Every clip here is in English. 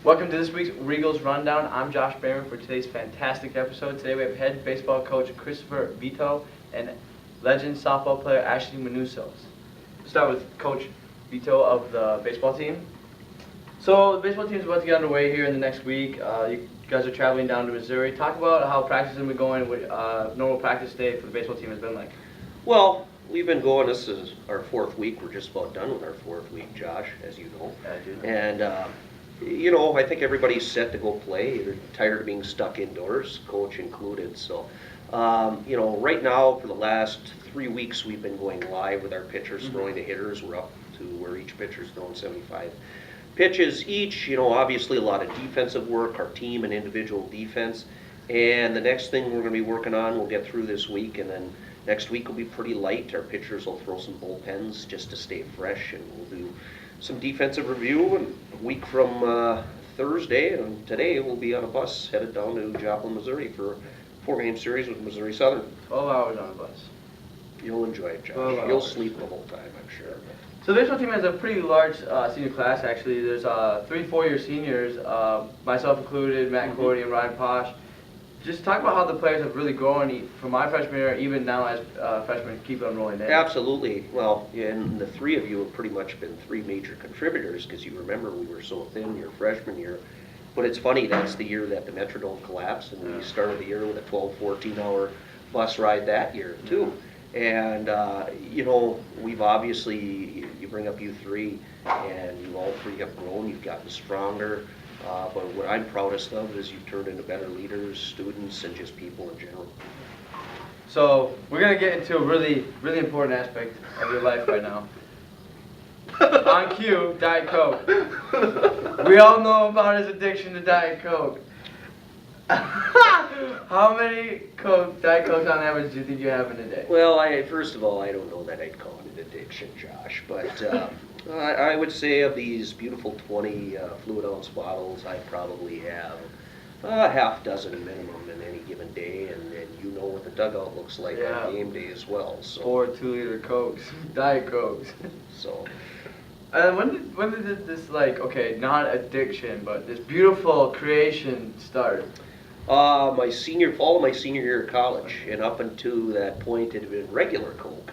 Welcome to this week's Regal's Rundown. I'm Josh Brehmer for today's fantastic episode. Today we have head baseball coach Christopher Vito and legend softball player Ashley Manusos. We'll start with Coach Vito of the baseball team. So the baseball team is about to get underway here in the next week. You guys are traveling down to Missouri. Talk about how practice has been going, what normal practice day for the baseball team has been like. Well, we've been going, this is our fourth week. We're just about done with our fourth week, Josh, as you know. Yeah, I do. And, you know, I think everybody's set to go play. They're tired of being stuck indoors, coach included. So, you know, right now for the last 3 weeks we've been going live with our pitchers throwing the hitters. We're up to where each pitcher's throwing 75 pitches each. You know, obviously a lot of defensive work, our team and individual defense. And the next thing we're going to be working on, we'll get through this week, and then next week will be pretty light. Our pitchers will throw some bullpens just to stay fresh, and we'll do some defensive review. And a week from Thursday and today, we'll be on a bus headed down to Joplin, Missouri for a 4-game series with Missouri Southern. 12 hours on the bus. You'll enjoy it, Josh. 12 You'll hours. sleep the whole time, I'm sure. So the baseball team has a pretty large senior class, actually. There's 3 4-year seniors, myself included, Matt Cordy and Ryan Posh. Just talk about how the players have really grown from my freshman year, even now as freshmen keep on rolling in. Absolutely. Well, and the 3 of you have pretty much been 3 major contributors, because you remember we were so thin your freshman year. But it's funny, that's the year that the Metrodome collapsed, and we started the year with a 12, 14-hour bus ride that year, too. And, you know, we've obviously, you bring up you 3, and you all 3 have grown, you've gotten stronger. But what I'm proudest of is you've turned into better leaders, students, and just people in general. So we're going to get into a really, really important aspect of your life right now. On cue, Diet Coke. We all know about his addiction to Diet Coke. How many Diet Cokes on average do you think you have in a day? Well, first of all, I don't know that I'd call it an addiction, Josh, but I would say of these beautiful 20 fluid ounce bottles, I probably have a half dozen minimum in any given day, and you know what the dugout looks like on game day as well. So 4 2-liter Cokes, Diet Cokes. So. When did this, like, okay, not addiction, but this beautiful creation start? Fall of my senior year of college, and up until that point it had been regular Coke.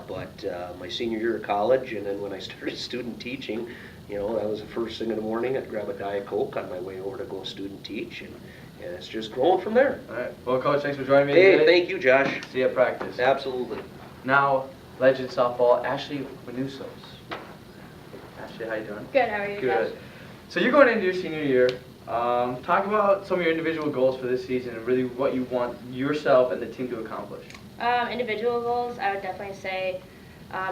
But my senior year of college, and then when I started student teaching, you know, that was the first thing in the morning. I'd grab a Diet Coke on my way over to go student teach, and it's just growing from there. All right. Well, Coach, thanks for joining me Hey, today. thank you, Josh. See you at practice. Absolutely. Now, legend softball, Ashley Manusos. Ashley, how you doing? Good, how are you Good. guys? So you're going into your senior year. Talk about some of your individual goals for this season and really what you want yourself and the team to accomplish. Individual goals, I would definitely say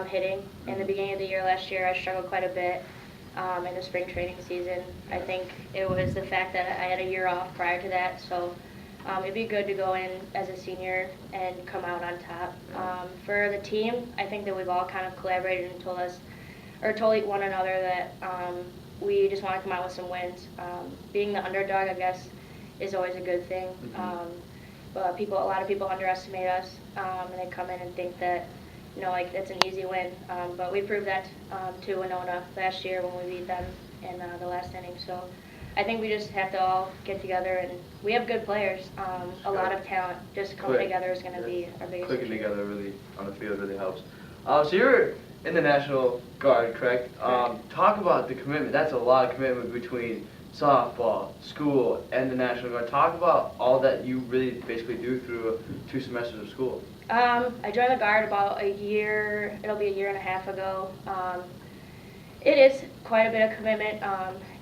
hitting. In the beginning of the year last year, I struggled quite a bit in the spring training season. I think it was the fact that I had a year off prior to that, so it'd be good to go in as a senior and come out on top. For the team, I think that we've all kind of collaborated and told one another that we just want to come out with some wins. Being the underdog, I guess, is always a good thing. But a lot of people underestimate us, and they come in and think that, you know, like it's an easy win. But we proved that to Winona last year when we beat them in the last inning. So I think we just have to all get together, and we have good players, a lot of talent. Just coming together is going to be our biggest Clicking issue. together really on the field really helps. So you're in the National Guard, correct? Talk about the commitment. That's a lot of commitment between softball, school, and the National Guard. Talk about all that you really basically do through 2 semesters of school. I joined the Guard about it'll be a year and a half ago. It is quite a bit of commitment.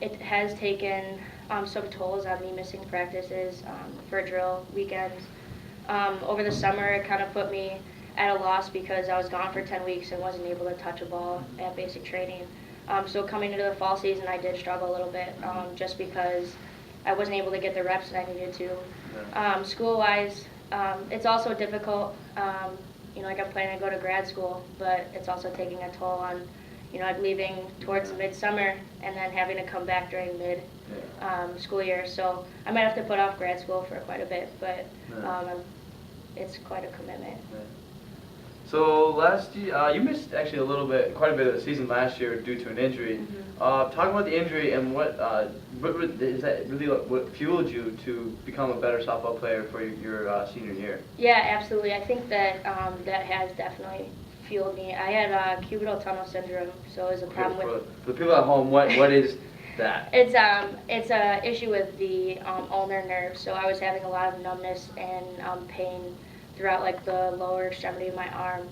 It has taken some tolls on me missing practices for drill weekends. Over the summer, it kind of put me at a loss because I was gone for 10 weeks and wasn't able to touch a ball at basic training. So coming into the fall season, I did struggle a little bit just because I wasn't able to get the reps that I needed to. School-wise, it's also difficult. You know, like I'm planning to go to grad school, but it's also taking a toll on, you know, I'm leaving towards midsummer and then having to come back during school year. So I might have to put off grad school for quite a bit, but it's quite a commitment. So last year, you missed actually quite a bit of the season last year due to an injury. Talk about the injury and what is that really what fueled you to become a better softball player for your senior year? Yeah, absolutely. I think that that has definitely fueled me. I had cubital tunnel syndrome, so it was a problem with. For the people at home, what is that? It's a issue with the ulnar nerve. So I was having a lot of numbness and pain throughout like the lower extremity of my arm.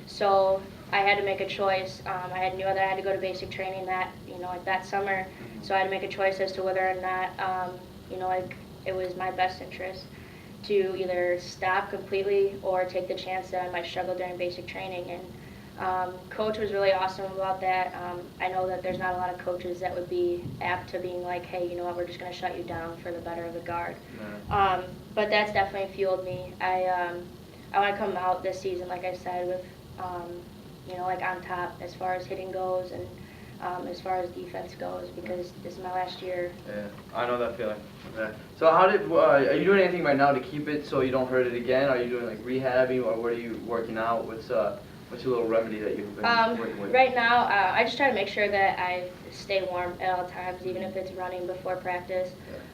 So I had to make a choice. I knew that I had to go to basic training like that summer. So I had to make a choice as to whether or not like it was my best interest to either stop completely or take the chance that I might struggle during basic training. And coach was really awesome about that. I know that there's not a lot of coaches that would be apt to being like, hey, you know what, we're just going to shut you down for the better of the guard. But that's definitely fueled me. I want to come out this season, like I said, with like on top as far as hitting goes and as far as defense goes, because this is my last year. Yeah, I know that feeling. Yeah. So are you doing anything right now to keep it so you don't hurt it again? Are you doing like rehabbing, or what are you working out? What's your little remedy that you've been working with? Right now, I just try to make sure that I stay warm at all times, even if it's running before practice.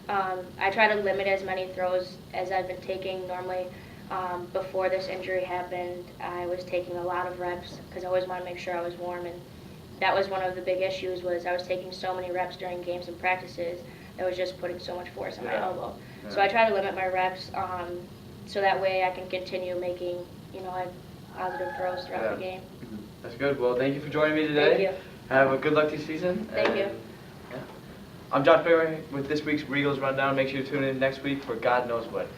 I try to limit as many throws as I've been taking. Normally, before this injury happened, I was taking a lot of reps because I always want to make sure I was warm, and that was one of the big issues. Was I was taking so many reps during games and practices that was just putting so much force on my elbow. Yeah. So I try to limit my reps so that way I can continue making like positive throws throughout the game. That's good. Well, thank you for joining me today. Thank you. Have a good luck this season. Thank you. Yeah. I'm Josh Brehmer with this week's Regals Rundown. Make sure you tune in next week for God knows what.